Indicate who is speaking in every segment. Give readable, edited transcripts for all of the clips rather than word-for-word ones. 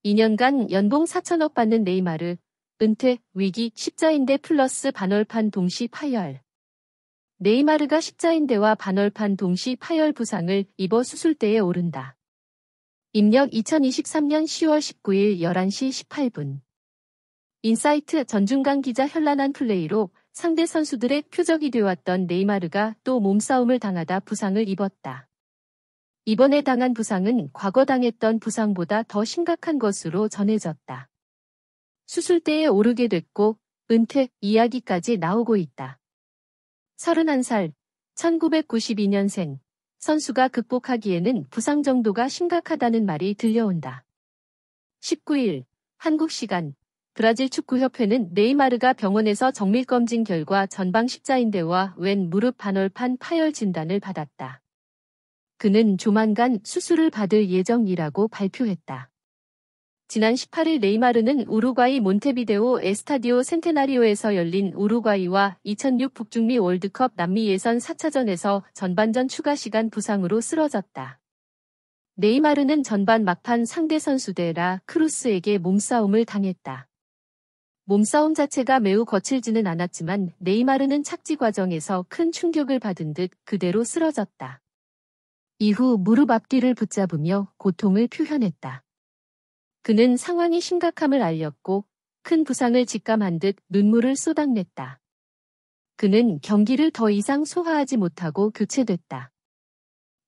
Speaker 1: 2년간 연봉 4천억 받는 네이마르, 은퇴, 위기, 십자인대 플러스 반월판 동시 파열. 네이마르가 십자인대와 반월판 동시 파열 부상을 입어 수술대에 오른다. 입력 2023년 10월 19일 11시 18분. 인사이트 전중간 기자 현란한 플레이로 상대 선수들의 표적이 되어왔던 네이마르가 또 몸싸움을 당하다 부상을 입었다. 이번에 당한 부상은 과거 당했던 부상보다 더 심각한 것으로 전해졌다. 수술대에 오르게 됐고 은퇴 이야기까지 나오고 있다. 31살, 1992년생 선수가 극복하기에는 부상 정도가 심각하다는 말이 들려온다. 19일 한국 시간 브라질 축구협회는 네이마르가 병원에서 정밀검진 결과 전방 십자인대와 왼 무릎 반월판 파열 진단을 받았다. 그는 조만간 수술을 받을 예정이라고 발표했다. 지난 18일 네이마르는 우루과이 몬테비데오 에스타디오 센테나리오에서 열린 우루과이와 2006 북중미 월드컵 남미 예선 4차전에서 전반전 추가 시간 부상으로 쓰러졌다. 네이마르는 전반 막판 상대 선수 데라 크루스에게 몸싸움을 당했다. 몸싸움 자체가 매우 거칠지는 않았지만 네이마르는 착지 과정에서 큰 충격을 받은 듯 그대로 쓰러졌다. 이후 무릎 앞뒤를 붙잡으며 고통을 표현했다. 그는 상황이 심각함을 알렸고 큰 부상을 직감한 듯 눈물을 쏟아냈다. 그는 경기를 더 이상 소화하지 못하고 교체됐다.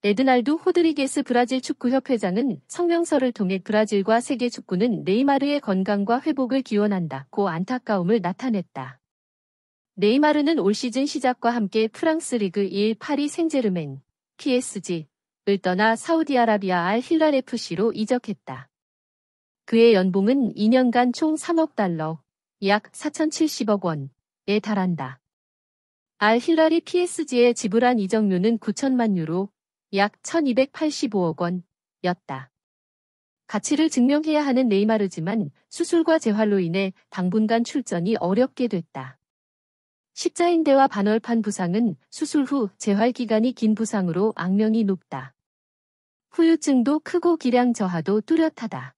Speaker 1: 에드날두 호드리게스 브라질 축구협회장은 성명서를 통해 브라질과 세계 축구는 네이마르의 건강과 회복을 기원한다고 안타까움을 나타냈다. 네이마르는 올 시즌 시작과 함께 프랑스 리그 1 파리 생제르맹, PSG, 을 떠나 사우디아라비아 알 힐랄 FC로 이적했다. 그의 연봉은 2년간 총 3억 달러, 약 4,070억 원에 달한다. 알 힐랄이 PSG에 지불한 이적료는 9천만 유로, 약 1,285억 원이었다. 가치를 증명해야 하는 네이마르지만 수술과 재활로 인해 당분간 출전이 어렵게 됐다. 십자인대와 반월판 부상은 수술 후 재활 기간이 긴 부상으로 악명이 높다. 후유증도 크고 기량 저하도 뚜렷하다.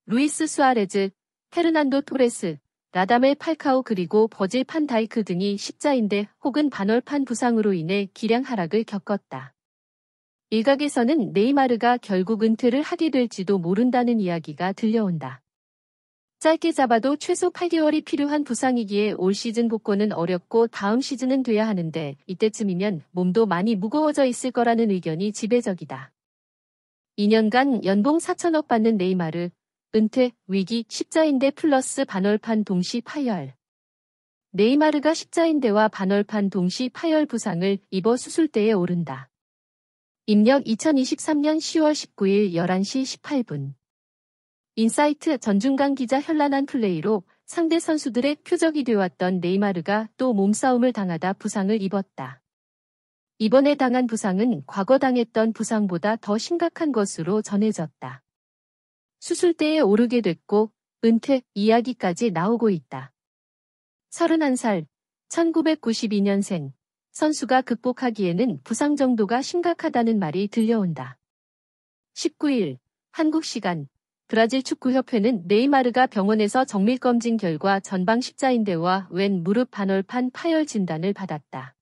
Speaker 1: 루이스 수아레즈, 페르난도 토레스, 라다멜 팔카오 그리고 버질 판 다이크 등이 십자인대 혹은 반월판 부상으로 인해 기량 하락을 겪었다. 일각에서는 네이마르가 결국 은퇴를 하게 될지도 모른다는 이야기가 들려온다. 짧게 잡아도 최소 8개월이 필요한 부상이기에 올 시즌 복권은 어렵고 다음 시즌은 돼야 하는데 이때쯤이면 몸도 많이 무거워져 있을 거라는 의견이 지배적이다. 2년간 연봉 4천억 받는 네이마르, 은퇴, 위기, 십자인대 플러스 반월판 동시 파열. 네이마르가 십자인대와 반월판 동시 파열 부상을 입어 수술대에 오른다. 입력 2023년 10월 19일 11시 18분. 인사이트 전중간 기자 현란한 플레이로 상대 선수들의 표적이 되어왔던 네이마르가 또 몸싸움을 당하다 부상을 입었다. 이번에 당한 부상은 과거 당했던 부상보다 더 심각한 것으로 전해졌다. 수술대에 오르게 됐고 은퇴 이야기까지 나오고 있다. 31살, 1992년생 선수가 극복하기에는 부상 정도가 심각하다는 말이 들려온다. 19일 한국 시간 브라질 축구협회는 네이마르가 병원에서 정밀검진 결과 전방 십자인대와 왼 무릎 반월판 파열 진단을 받았다.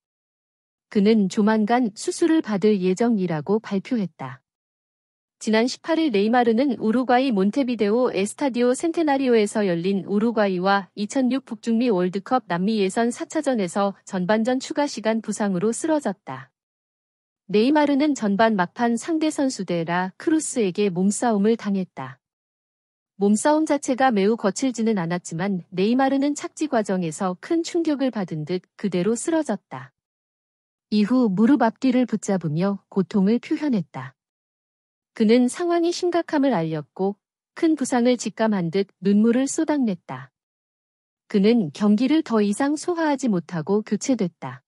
Speaker 1: 그는 조만간 수술을 받을 예정이라고 발표했다. 지난 18일 네이마르는 우루과이 몬테비데오 에스타디오 센테나리오에서 열린 우루과이와 2006 북중미 월드컵 남미 예선 4차전에서 전반전 추가 시간 부상으로 쓰러졌다. 네이마르는 전반 막판 상대 선수 데라 크루스에게 몸싸움을 당했다. 몸싸움 자체가 매우 거칠지는 않았지만 네이마르는 착지 과정에서 큰 충격을 받은 듯 그대로 쓰러졌다. 이후 무릎 앞뒤를 붙잡으며 고통을 표현했다. 그는 상황이 심각함을 알렸고 큰 부상을 직감한 듯 눈물을 쏟아냈다. 그는 경기를 더 이상 소화하지 못하고 교체됐다.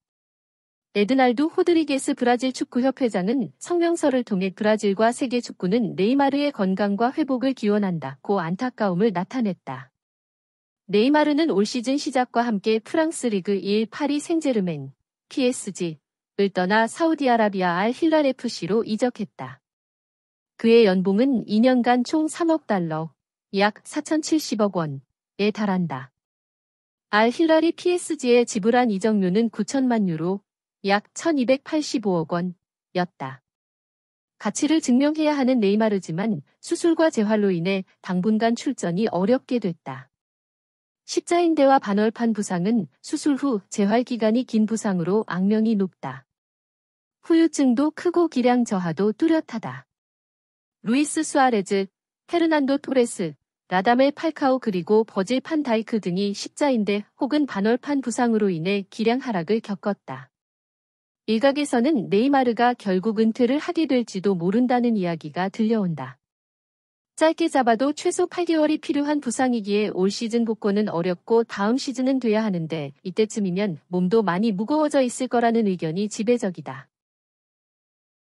Speaker 1: 에드날두 호드리게스 브라질 축구협회장은 성명서를 통해 브라질과 세계 축구는 네이마르의 건강과 회복을 기원한다고 안타까움을 나타냈다. 네이마르는 올 시즌 시작과 함께 프랑스 리그 1 파리 생제르맹, PSG, 을 떠나 사우디아라비아 알 힐랄 FC로 이적했다. 그의 연봉은 2년간 총 3억 달러, 약 4,070억 원에 달한다. 알 힐러리 PSG에 지불한 이적료는 9천만 유로, 약 1,285억 원이었다. 가치를 증명해야 하는 네이마르지만 수술과 재활로 인해 당분간 출전이 어렵게 됐다. 십자인대와 반월판 부상은 수술 후 재활 기간이 긴 부상으로 악명이 높다. 후유증도 크고 기량 저하도 뚜렷하다. 루이스 수아레즈, 페르난도 토레스, 라다멜 팔카오 그리고 버질 판 다이크 등이 십자인대 혹은 반월판 부상으로 인해 기량 하락을 겪었다. 일각에서는 네이마르가 결국 은퇴를 하게 될지도 모른다는 이야기가 들려온다. 짧게 잡아도 최소 8개월이 필요한 부상이기에 올 시즌 복권은 어렵고 다음 시즌은 돼야 하는데 이때쯤이면 몸도 많이 무거워져 있을 거라는 의견이 지배적이다.